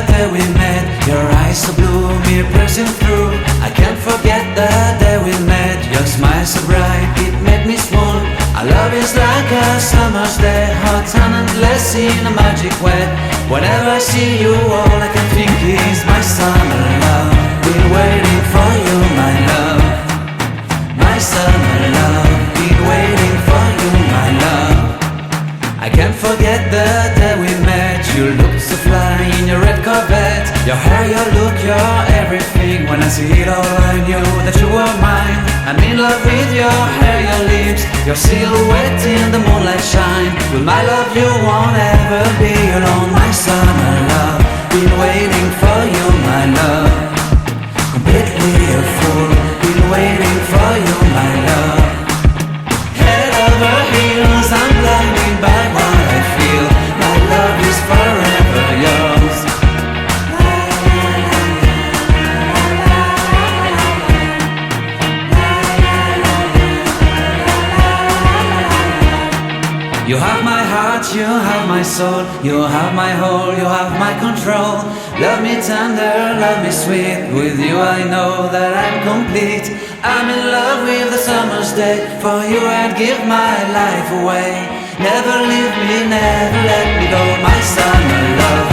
day we met. Your eyes so blue, me piercing through. I can't forget the day we met. Your smile so bright, it made me swoon. Our love is like a summer's day, hot and endless in a magic way. Whenever I see you, all I can think is my summer love. Been waiting for you, my love. My summer love. Been waiting for you, my love. I can't forget the day we met. You looked so fly in your red Corvette. Your hair, your look, your everything. When I see it all, I knew that you were mine. I'm in love with your hair, your lips, your silhouette in the moonlight shine. With my love you won't ever be alone. My summer love, been waiting for you, my love. Completely a fool, been waiting for you, my love. Head over heels, I'm blinded by what I feel. My love is forever yours. You have my heart, you have my soul. You have my whole, you have my control. Love me tender, love me sweet. With you I know that I'm complete. I'm in love with the summer's day. For you I'd give my life away. Never leave me, never let me go. My summer love,